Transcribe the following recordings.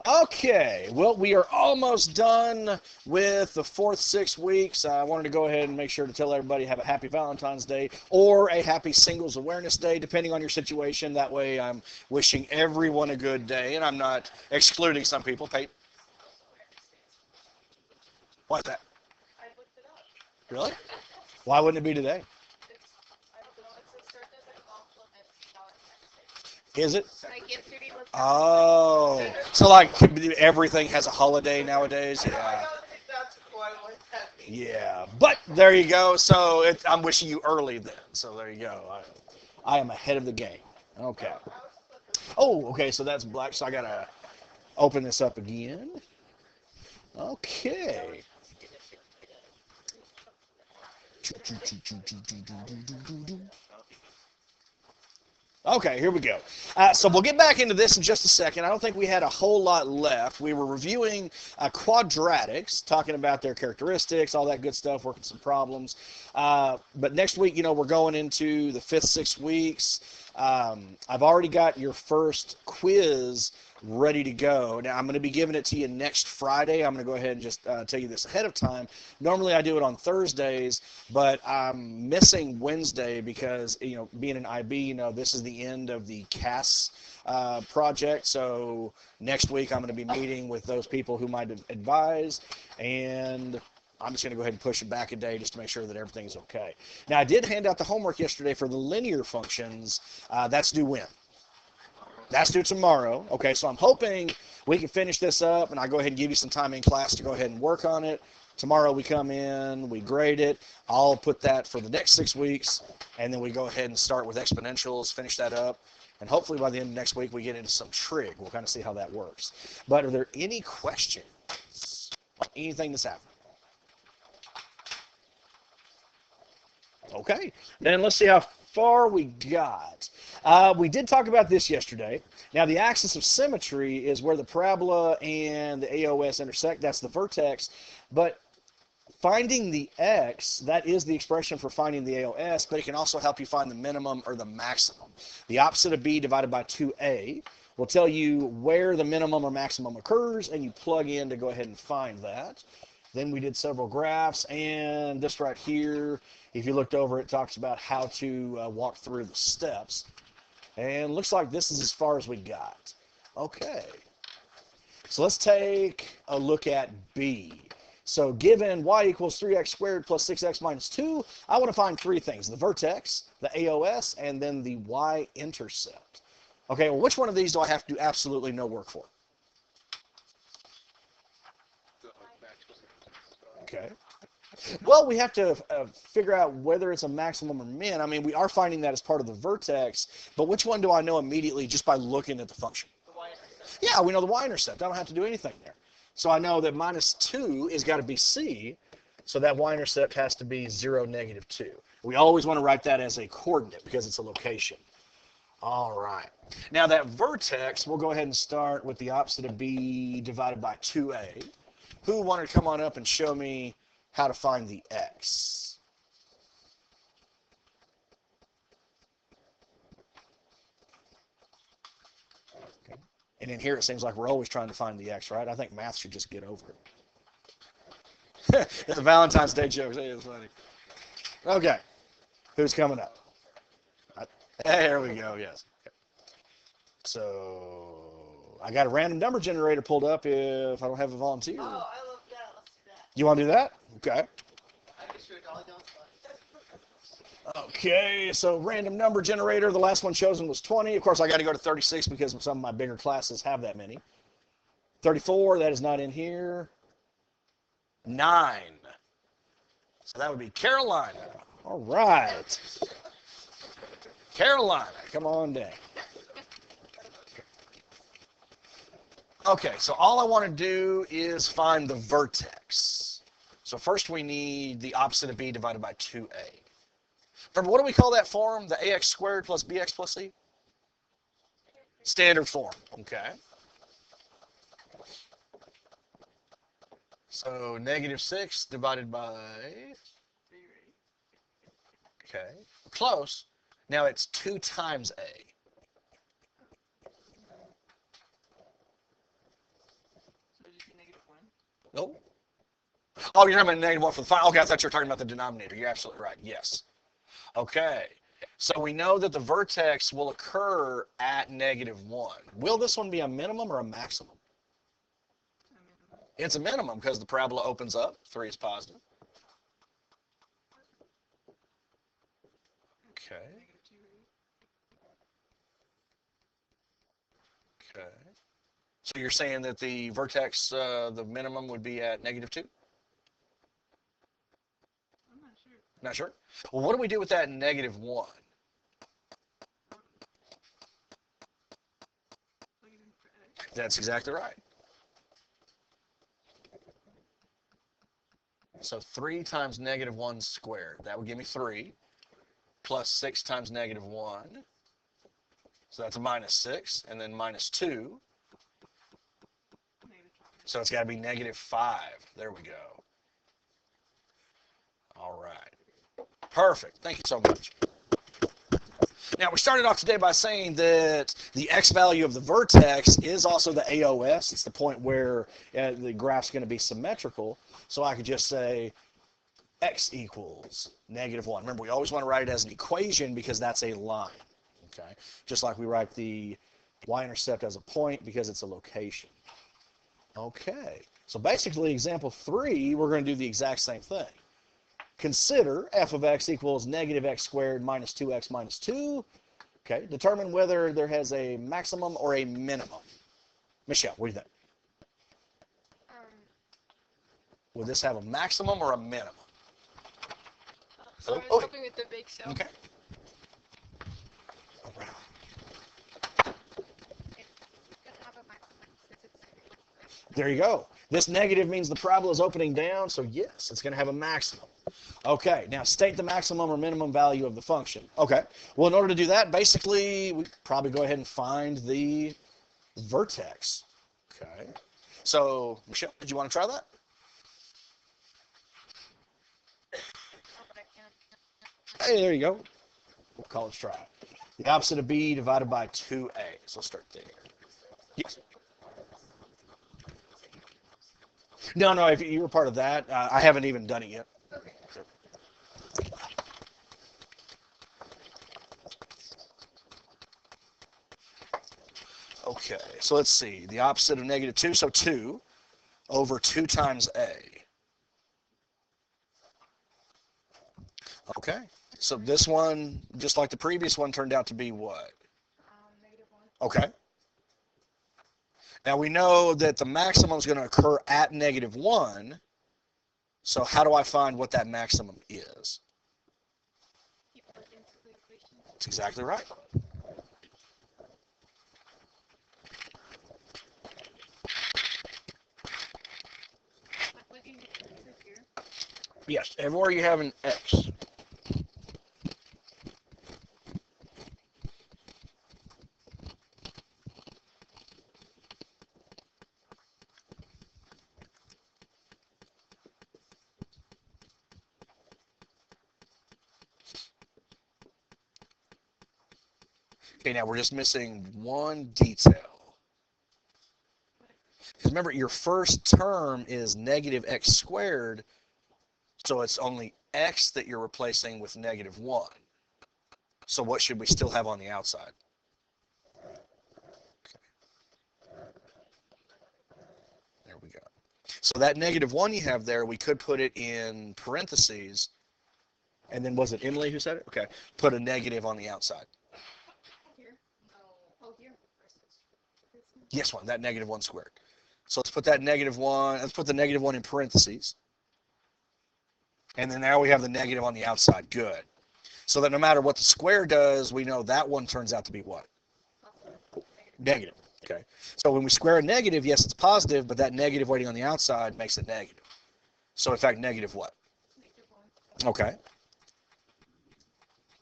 Okay, well, we are almost done with the fourth 6 weeks. I wanted to go ahead and make sure to tell everybody have a happy Valentine's Day or a happy Singles Awareness Day, depending on your situation. That way, I'm wishing everyone a good day, and I'm not excluding some people. Pate, what's that? Really? Why wouldn't it be today? Is it? Oh, so like everything has a holiday nowadays. Yeah. Yeah, but there you go. So I'm wishing you early then. So there you go. I am ahead of the game. Okay. Oh, okay. So that's black. So I gotta open this up again. Okay. Okay, here we go. So we'll get back into this in just a second. I don't think we had a whole lot left. We were reviewing quadratics, talking about their characteristics, all that good stuff, working some problems. But next week, we're going into the fifth 6 weeks. I've already got your first quiz ready to go. Now, I'm going to be giving it to you next Friday. I'm going to go ahead and just tell you this ahead of time. Normally, I do it on Thursdays, but I'm missing Wednesday because, being an IB, this is the end of the CAS project. So next week, I'm going to be meeting with those people who might advise, and I'm just going to go ahead and push it back a day just to make sure that everything's okay. Now, I did hand out the homework yesterday for the linear functions. That's due when? That's due tomorrow. Okay, so I'm hoping we can finish this up, and I go ahead and give you some time in class to go ahead and work on it. Tomorrow we come in, we grade it. I'll put that for the next 6 weeks, and then we go ahead and start with exponentials, finish that up, and hopefully by the end of next week we get into some trig. We'll kind of see how that works. But are there any questions? Anything that's happening? Okay, then let's see how far we got. We did talk about this yesterday. Now, the axis of symmetry is where the parabola and the AOS intersect. That's the vertex. But finding the x, that is the expression for finding the AOS, but it can also help you find the minimum or the maximum. The opposite of b divided by 2a will tell you where the minimum or maximum occurs, and you plug in to go ahead and find that. Then we did several graphs, and this right here, if you looked over, it talks about how to walk through the steps. And looks like this is as far as we got. Okay, so let's take a look at B. So given y equals 3x squared plus 6x minus 2, I want to find three things: the vertex, the AOS, and then the y-intercept. Okay, well, which one of these do I have to do absolutely no work for? Okay. Well, we have to figure out whether it's a maximum or min. I mean, we are finding that as part of the vertex, but which one do I know immediately just by looking at the function? Yeah, we know the y-intercept. I don't have to do anything there. So I know that minus 2 is got to be c, so that y-intercept has to be 0, negative 2. We always want to write that as a coordinate because it's a location. All right. Now that vertex, we'll go ahead and start with the opposite of b divided by 2a. Who wanted to come on up and show me how to find the x? Okay. And in here it seems like we're always trying to find the x, right? I think math should just get over it. The Valentine's Day jokes. Hey, it's funny. Okay. Who's coming up? There we go. Yes. So I got a random number generator pulled up if I don't have a volunteer. Oh, I love that. Let's do that. You want to do that? Okay. Okay, so random number generator. The last one chosen was 20. Of course, I got to go to 36 because some of my bigger classes have that many. 34, that is not in here. 9. So that would be Carolina. All right. Carolina, come on down. Okay, so all I want to do is find the vertex. So first we need the opposite of b divided by 2a. Remember, what do we call that form? The ax squared plus bx plus c? Standard form. Okay. So negative 6 divided by... Okay. Close. Now it's 2 times a. No. Oh, you're talking about negative 1 for the final. Okay, I thought you were talking about the denominator. You're absolutely right. Yes. Okay. So we know that the vertex will occur at negative 1. Will this one be a minimum or a maximum? It's a minimum because the parabola opens up. 3 is positive. Okay. Okay. So you're saying that the vertex, the minimum would be at negative 2? Not sure? Well, what do we do with that negative 1? That's exactly right. So 3 times negative 1 squared. That would give me 3. Plus 6 times negative 1. So that's a minus 6. And then minus 2. So it's got to be negative 5. There we go. All right. Perfect. Thank you so much. Now, we started off today by saying that the x value of the vertex is also the AOS. It's the point where the graph's going to be symmetrical. So I could just say x equals negative 1. Remember, we always want to write it as an equation because that's a line. Okay? Just like we write the y-intercept as a point because it's a location. Okay. So basically, example 3, we're going to do the exact same thing. Consider f of x equals negative x squared minus 2x minus 2. Okay, determine whether there has a maximum or a minimum. Michelle, what do you think? Would this have a maximum or a minimum? So I was helping with the big cell. Okay. All right. There you go. This negative means the parabola is opening down, so yes, it's going to have a maximum. Okay, now state the maximum or minimum value of the function. Okay, well, in order to do that, basically, we probably go ahead and find the vertex. Okay, so Michelle, did you want to try that? Hey, there you go. We'll call it try. The opposite of b divided by 2a. So let's start there. Yes. No, if you were part of that, I haven't even done it yet. Okay, so let's see. The opposite of negative 2, so 2 over 2 times a. Okay, so this one, just like the previous one, turned out to be what? Okay. Now we know that the maximum is going to occur at negative 1. So how do I find what that maximum is? That's exactly right. Yes, everywhere you have an x. Okay, now we're just missing one detail. Because remember, your first term is negative x squared, so it's only x that you're replacing with negative 1. So what should we still have on the outside? Okay. There we go. So that negative 1 you have there, we could put it in parentheses. And then was it Emily who said it? Okay. Put a negative on the outside. Here? Oh, here. Yes, that negative 1 squared. So let's put that negative 1, let's put the negative 1 in parentheses. And then now we have the negative on the outside. Good. So that no matter what the square does, we know that one turns out to be what? Negative. Okay. So when we square a negative, yes, it's positive, but that negative waiting on the outside makes it negative. So in fact, negative what? Okay.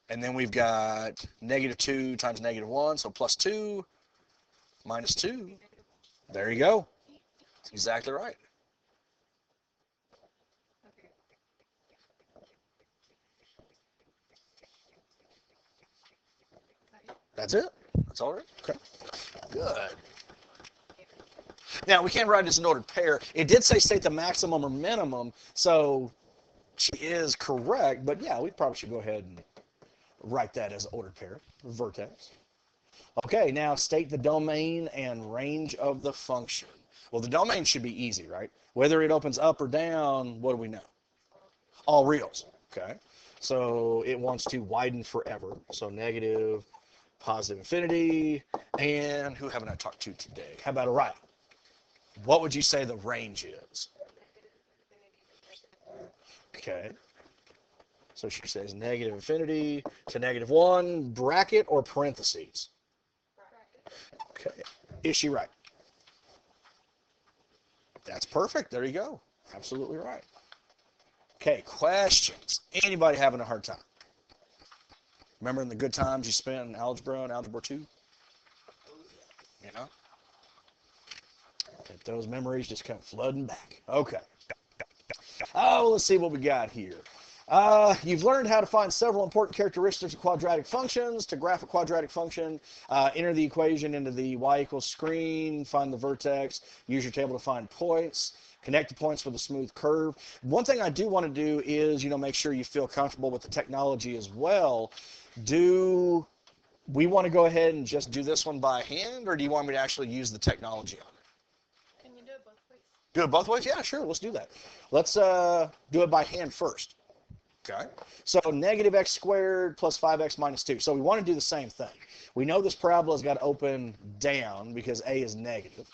And then we've got negative 2 times negative 1, so plus 2 minus 2. There you go. That's exactly right. That's it. That's all right. Okay. Good. Now, we can't write it as an ordered pair. It did say state the maximum or minimum, so she is correct, but yeah, we probably should go ahead and write that as an ordered pair, vertex. Okay, now state the domain and range of the function. Well, the domain should be easy, right? Whether it opens up or down, what do we know? All reals, okay? So it wants to widen forever. So negative, positive infinity, and who haven't I talked to today? How about Orion? What would you say the range is? Okay. So she says negative infinity to -1, bracket or parentheses? Okay. Is she right? That's perfect. There you go. Absolutely right. Okay, questions. Anybody having a hard time? Remember in the good times you spent in algebra and algebra 2? You know? Get those memories just come flooding back. Okay. Oh, let's see what we got here. You've learned how to find several important characteristics of quadratic functions. To graph a quadratic function, enter the equation into the y equals screen, find the vertex, use your table to find points, connect the points with a smooth curve. One thing I do want to do is, make sure you feel comfortable with the technology as well. Do we want to go ahead and just do this one by hand, or do you want me to actually use the technology on it? Can you do it both ways? Do it both ways? Yeah, sure. Let's do that. Let's do it by hand first. Okay, so negative x squared plus 5x minus 2. So we want to do the same thing. We know this parabola's got to open down because a is negative.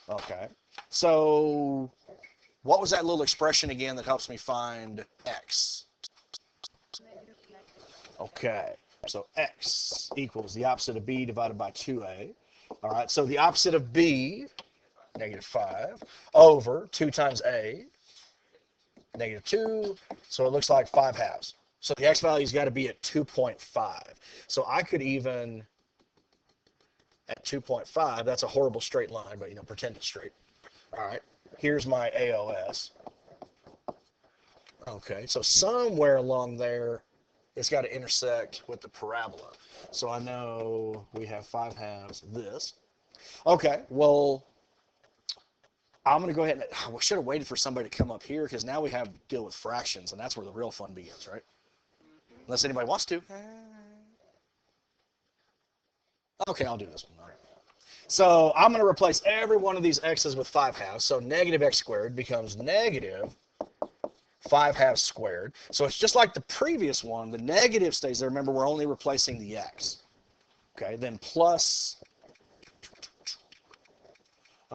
Okay, so what was that little expression again that helps me find x? Okay, so x equals the opposite of b divided by 2a. All right, so the opposite of b, -5, over 2 times a, -2, so it looks like 5 halves. So the x value's got to be at 2.5. So I could even, at 2.5, that's a horrible straight line, but pretend it's straight. All right, here's my AOS. Okay, so somewhere along there, it's got to intersect with the parabola. So I know we have 5 halves, this. Okay, well, I'm going to go ahead and we should have waited for somebody to come up here because now we have to deal with fractions, and that's where the real fun begins, right? Unless anybody wants to. Okay, I'll do this one. All right. So I'm going to replace every one of these x's with 5 halves. So negative x squared becomes negative 5 halves squared. So it's just like the previous one. The negative stays there. Remember, we're only replacing the x. Okay, then plus,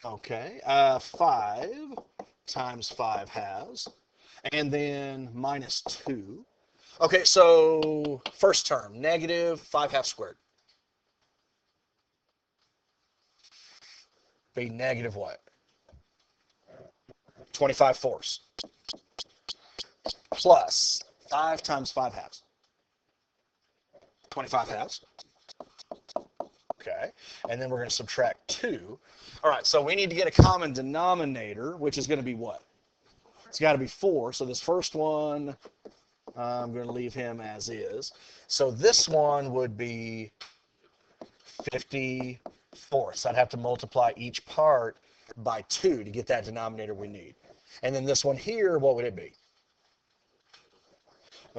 okay, 5 times 5 halves. And then minus 2. Okay, so first term, negative 5 halves squared. Be negative what? 25 fourths. Plus 5 times 5 halves. 25 halves. Okay, and then we're going to subtract 2. All right, so we need to get a common denominator, which is going to be what? It's got to be 4. So this first one, I'm going to leave him as is. So this one would be 50 fourths. I'd have to multiply each part by 2 to get that denominator we need. And then this one here, what would it be?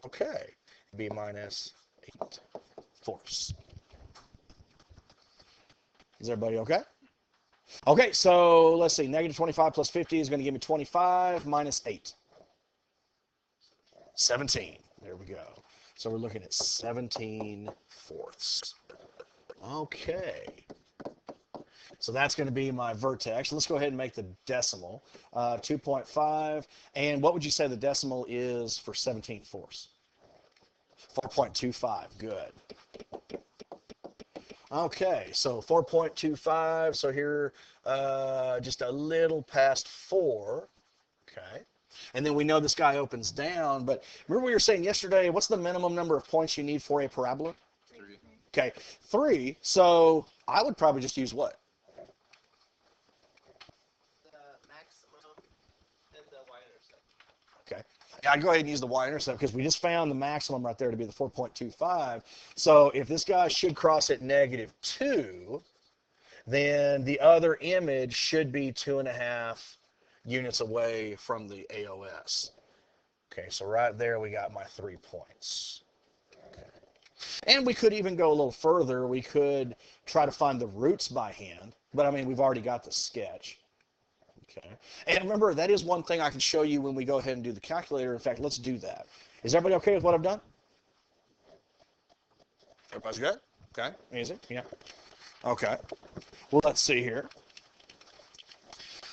Okay, b minus 8 fourths. Is everybody okay? Okay, so let's see. Negative 25 plus 50 is going to give me 25 minus 8. 17. There we go. So we're looking at 17 fourths. Okay. So that's going to be my vertex. Let's go ahead and make the decimal. 2.5. And what would you say the decimal is for 17 fourths? 4.25. Good. Okay, so 4.25. So here, just a little past 4. Okay. And then we know this guy opens down. But remember we were saying yesterday, what's the minimum number of points you need for a parabola? 3. Okay, 3. So I would probably just use what? Okay. I'd go ahead and use the y-intercept because we just found the maximum right there to be the 4.25. So if this guy should cross at -2, then the other image should be 2.5 units away from the AOS. Okay, so right there we got my 3 points. Okay. And we could even go a little further. We could try to find the roots by hand, but I mean, we've already got the sketch. Okay. And remember, that is one thing I can show you when we go ahead and do the calculator. In fact, let's do that. Is everybody okay with what I've done? Everybody's good? Okay, easy, yeah. Okay, well, let's see here.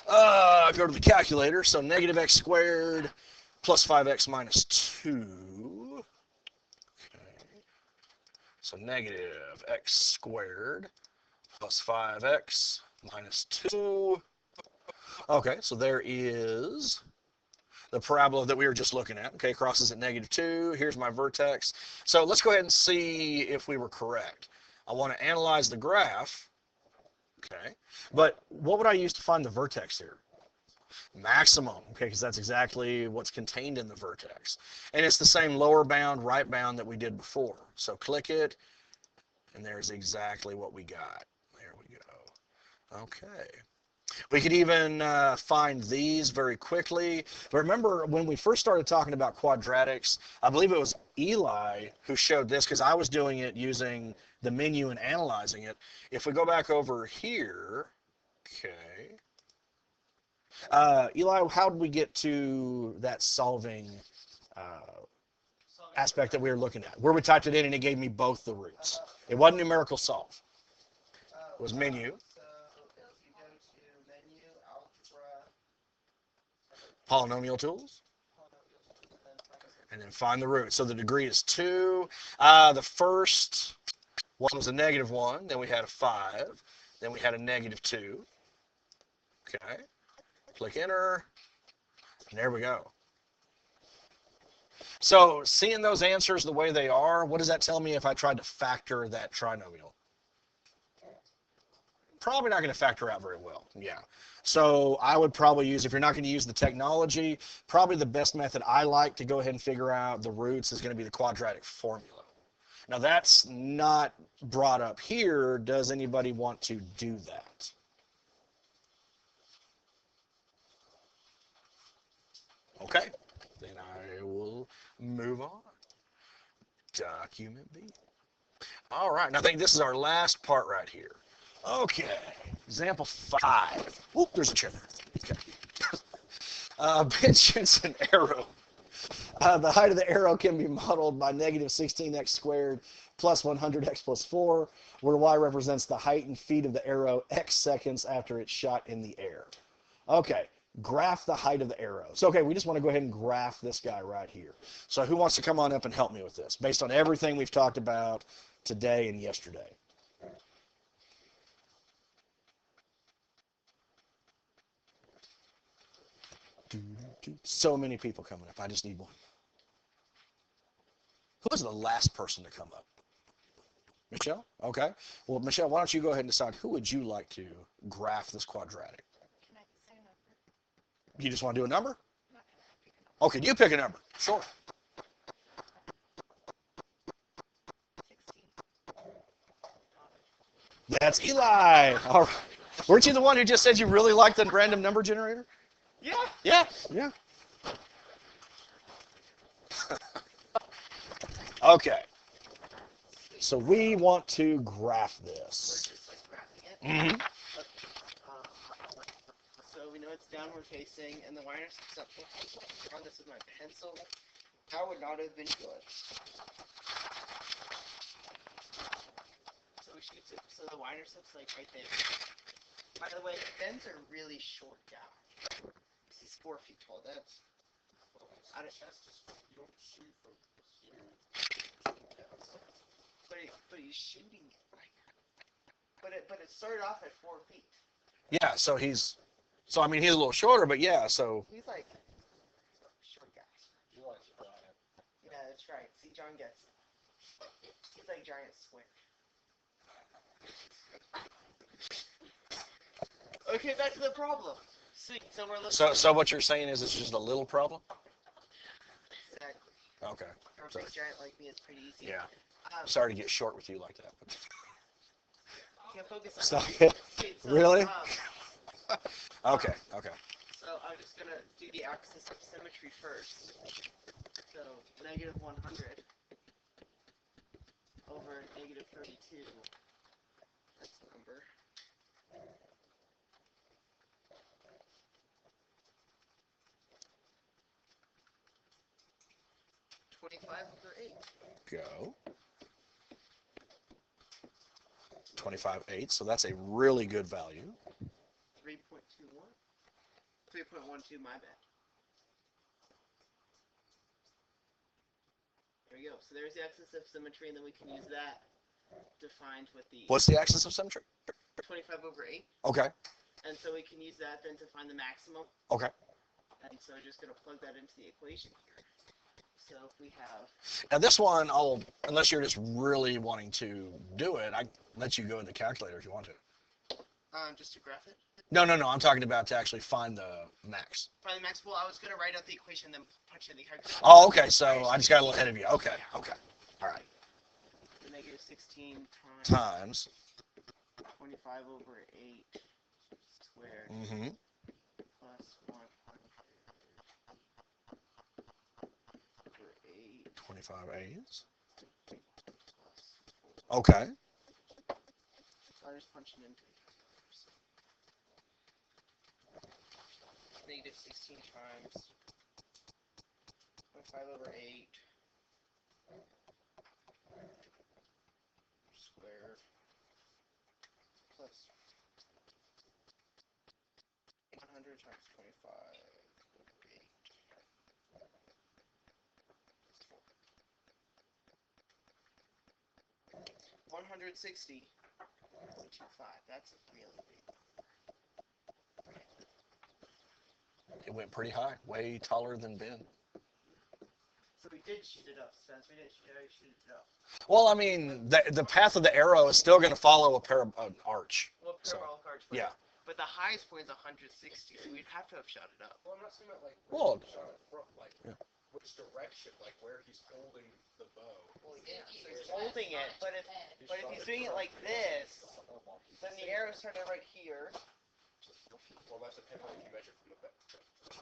Go to the calculator, so negative x squared plus 5x minus 2. Okay, so negative x squared plus 5x minus 2. Okay, so there is the parabola that we were just looking at. Okay, crosses at -2. Here's my vertex. So let's go ahead and see if we were correct. I want to analyze the graph. Okay, but what would I use to find the vertex here? Maximum, okay, because that's exactly what's contained in the vertex. And it's the same lower bound, right bound that we did before. So click it, and there's exactly what we got. There we go. Okay. We could even find these very quickly. But remember, when we first started talking about quadratics, I believe it was Eli who showed this, because I was doing it using the menu and analyzing it. If we go back over here, okay. Eli, how did we get to that solving aspect that we were looking at? Where we typed it in and it gave me both the roots. It wasn't numerical solve. It was menu. Polynomial tools, and then find the root. So the degree is 2. The first one was a -1, then we had a 5, then we had a -2. Okay, click enter, and there we go. So seeing those answers the way they are, what does that tell me if I tried to factor that trinomial? Probably not going to factor out very well. Yeah. So I would probably use, if you're not going to use the technology, probably the best method I like to go ahead and figure out the roots is going to be the quadratic formula. Now that's not brought up here. Does anybody want to do that? Okay. Then I will move on. Document B. All right. Now I think this is our last part right here. Okay, example 5. Oop, there's a chair. Okay. Ben shoots an arrow. The height of the arrow can be modeled by -16x squared plus 100x plus 4, where y represents the height and feet of the arrow x seconds after it's shot in the air. Okay, graph the height of the arrow. So, okay, we just want to go ahead and graph this guy right here. So who wants to come on up and help me with this, based on everything we've talked about today and yesterday? So many people coming up. I just need one. Who was the last person to come up? Michelle? Okay. Well, Michelle, why don't you go ahead and decide who would you like to graph this quadratic? Can I say a number? You just want to do a number? Okay, you pick a number. Sure. 16. That's Eli. All right. Weren't you the one who just said you really liked the random number generator? Yeah. Yeah. Yeah. Okay. So we want to graph this. Mm-hmm. So we know it's downward facing, and the y-intercept's up. I draw this with my pencil. That would not have been good. So we shoot it. So the y-intercept's like right there. By the way, Ben's a really short guy. He's 4 feet tall. That's. I don't. That's just you don't shoot from here. But he's shooting it like. But it started off at 4 feet. Yeah. So he's a little shorter, but yeah. So. He's like short guy. Yeah, that's right. See, John gets it. He's like giant square. Okay, back to the problem. See, so we're looking. So what you're saying is it's just a little problem? Exactly. Okay. For a big giant like me, it's pretty easy. Yeah. Sorry to get short with you like that. Can't focus on Stop it. it. Okay, so, Really? Okay. So I'm just gonna do the axis of symmetry first. So negative 100 over negative 32. That's the number. (25/8). Go. 25/8. So that's a really good value. 3.21. 3.12. My bad. There we go. So there's the axis of symmetry, and then we can use that to find what the What's the axis of symmetry? 25/8. Okay. And so we can use that then to find the maximum. Okay. And so we're just going to plug that into the equation here. So if we have... Now this one, unless you're just really wanting to do it, I let you go in the calculator if you want to. Just to graph it? No. I'm talking about to actually find the max. Find the max. Well, I was going to write out the equation, then punch in the calculator. Oh, okay. So I just got a little ahead of you. Okay. All right. The negative 16 Times 25/8 squared plus 100/8 25/8. plus 4. Okay. So I just punch it into the calculator. Negative 16 times 25/8 squared plus 100 times 25/8 plus 4. 160.25. That's a really big number. It went pretty high, way taller than Ben. So we did shoot it up, Spence. We did shoot it up. Well, I mean, the path of the arrow is still going to follow an arch. Well, parabolic arch. Yeah. But the highest point is 160, so we'd have to have shot it up. Well, I'm not saying that, like, Well, shot it from, like, which direction, like, where he's holding the bow. Well, yeah, so he's holding it, but if he's doing it like this, then the arrow started right here. Well, that's depending on if you measure from the back.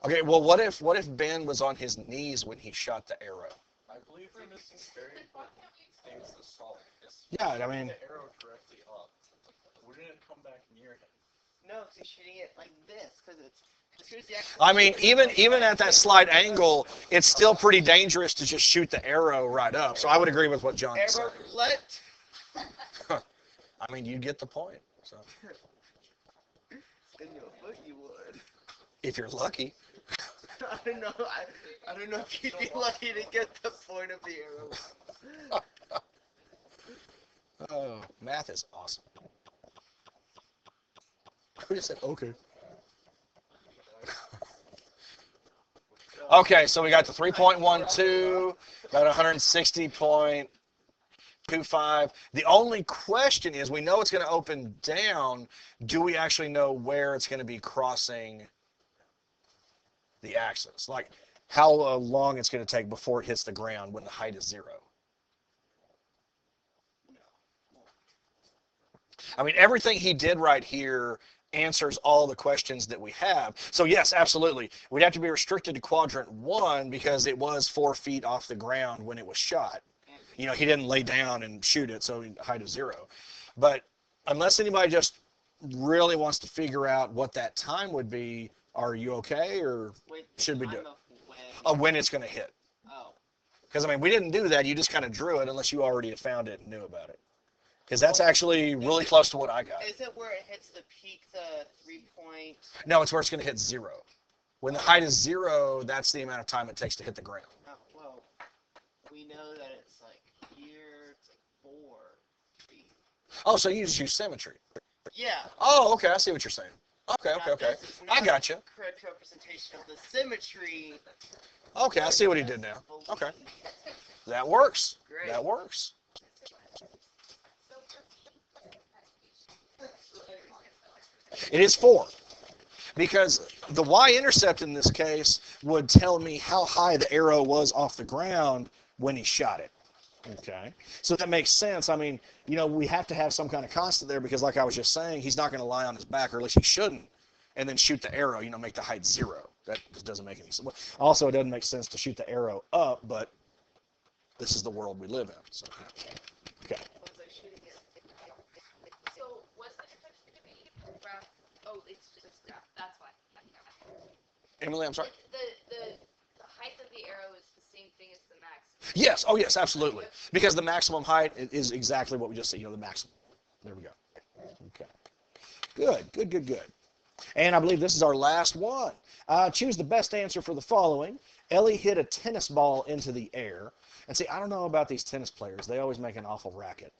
Okay, well, what if Ben was on his knees when he shot the arrow? I believe we're missing very important things to solve. Yeah, I mean, the arrow directly up. Wouldn't it come back near him? No, because he's shooting it like this, because here's the axis. I mean, even at that slight angle, it's still pretty dangerous to just shoot the arrow right up. So I would agree with what John said. Arrow let. I mean, you get the point. So In your foot, you would. if you're lucky. I don't know. I don't know if you'd be lucky to get the point of the arrow. Oh, math is awesome. Who just said okay? Okay, so we got the 3.12, got 160.25. The only question is, we know it's going to open down. Do we actually know where it's going to be crossing the axis? Like, how long it's going to take before it hits the ground when the height is 0? I mean, everything he did right here answers all the questions that we have. So yes, absolutely. We'd have to be restricted to quadrant 1 because it was 4 feet off the ground when it was shot. You know, he didn't lay down and shoot it, so height of 0. But unless anybody just really wants to figure out what that time would be, are you okay, or should we do it? When it's going to hit. Oh. Because, I mean, we didn't do that. You just kind of drew it unless you already had found it and knew about it. Because that's actually really close to what I got. Is it where it hits the peak, the 3 point? No, it's where it's going to hit 0. When the height is 0, that's the amount of time it takes to hit the ground. Oh, well, we know that it's like here, it's like 4 feet. Oh, so you just use symmetry. Yeah. Oh, okay, I see what you're saying. Okay. I got you. Correct representation of the symmetry. Okay, I see what he did now. Okay. That works. Great. That works. It is 4. Because the y-intercept in this case would tell me how high the arrow was off the ground when he shot it. Okay. So that makes sense. I mean, we have to have some kind of constant there because, like I was just saying, he's not going to lie on his back, or at least he shouldn't, and then shoot the arrow, make the height 0. That just doesn't make any sense. Also, it doesn't make sense to shoot the arrow up, but this is the world we live in. So, okay. So what's the difference between graph? Oh, it's just graph. That's why. Emily, I'm sorry? The height of the arrow is the same thing as the max. Yes. Oh, yes, absolutely. Because the maximum height is exactly what we just said, the maximum. There we go. Okay. Good. And I believe this is our last one. Choose the best answer for the following. Ellie hit a tennis ball into the air. And see, I don't know about these tennis players. They always make an awful racket.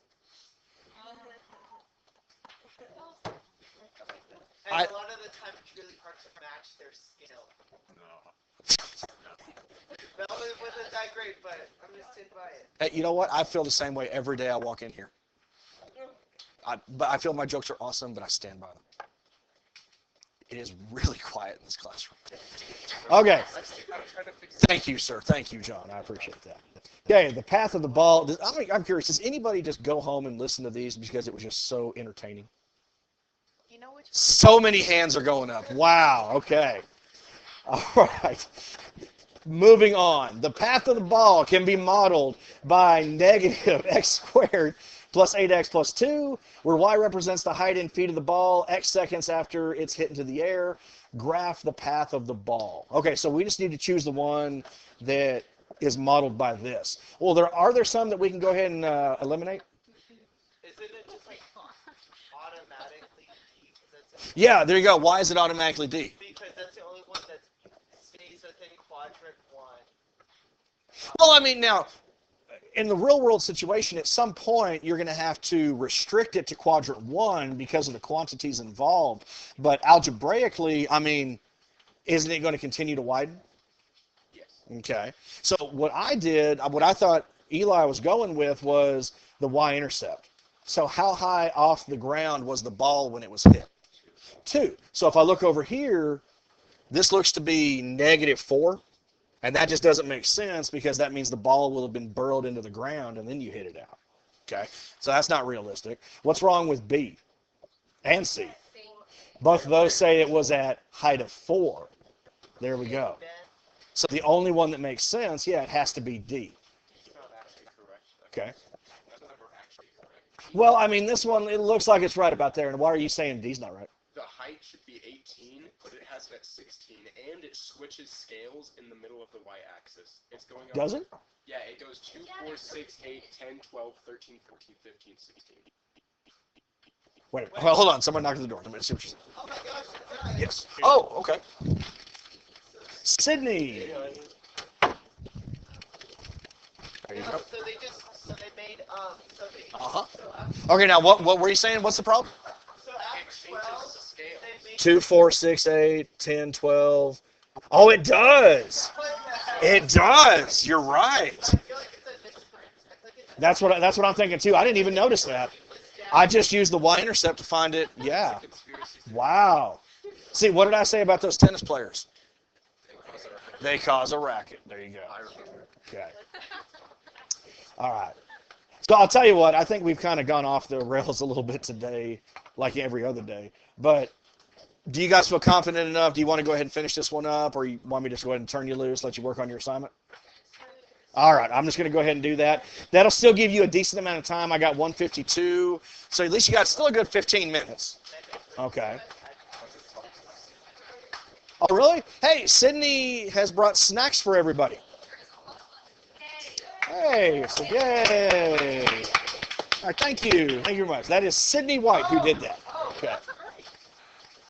And a lot of the time it's really hard to match their skill. Melvin wasn't that great, but I'm going to stand by it. Hey, you know what? I feel the same way every day I walk in here. But I feel my jokes are awesome, but I stand by them. It is really quiet in this classroom. Okay. Thank you, sir. Thank you, John. I appreciate that. Okay, the path of the ball. I'm curious. Does anybody just go home and listen to these because it was just so entertaining? You know which? So many hands are going up. Wow. Okay. All right. Moving on. The path of the ball can be modeled by negative x squared plus 8x plus 2, where y represents the height in feet of the ball, x seconds after it's hit into the air. Graph the path of the ball. Okay, so we just need to choose the one that is modeled by this. Well, are there some that we can go ahead and eliminate? Isn't it just like automatically D? Yeah, there you go. Why is it automatically D? Because that's the only one that stays within quadrant 1. Well, I mean, now, in the real world situation, at some point, you're going to have to restrict it to quadrant 1 because of the quantities involved. But algebraically, I mean, isn't it going to continue to widen? Yes. Okay. So what I thought Eli was going with was the y-intercept. So how high off the ground was the ball when it was hit? 2. So if I look over here, this looks to be -4. And that just doesn't make sense because that means the ball will have been burrowed into the ground and then you hit it out. Okay? So that's not realistic. What's wrong with B and C? Both of those say it was at height of 4. There we go. So the only one that makes sense, yeah, it has to be D. It's not actually correct. Okay. That's never actually correct. Well, I mean, this one, it looks like it's right about there. And why are you saying D's not right? The height should be 18, but it has it at 16, and it switches scales in the middle of the y-axis. It's going up. Does it? Yeah, it goes 2, 4, 6, 8, 10, 12, 13, 14, 15, 16. Wait, well, hold on. Someone knocked at the door. Let me see what you said. Oh my gosh. Yes. Oh, okay. Sydney. There you go. So they made Uh-huh. Okay, now what were you saying? What's the problem? So after 12, they made 2, 4, 6, 8, 10, 12. Oh, it does. It does. You're right. That's what I'm thinking too. I didn't even notice that. I just used the y-intercept to find it. Yeah. Wow. See, what did I say about those tennis players? They cause a racket. There you go. Okay. All right. So I'll tell you what, I think we've kind of gone off the rails a little bit today, like every other day. But do you guys feel confident enough? Do you want to go ahead and finish this one up, or you want me to just go ahead and turn you loose, let you work on your assignment? All right, I'm just going to go ahead and do that. That'll still give you a decent amount of time. I got 152, so at least you got still a good 15 minutes. Okay. Oh, really? Hey, Sydney has brought snacks for everybody. Hey, so yay. All right, thank you. Thank you very much. That is Sydney White who did that. Okay.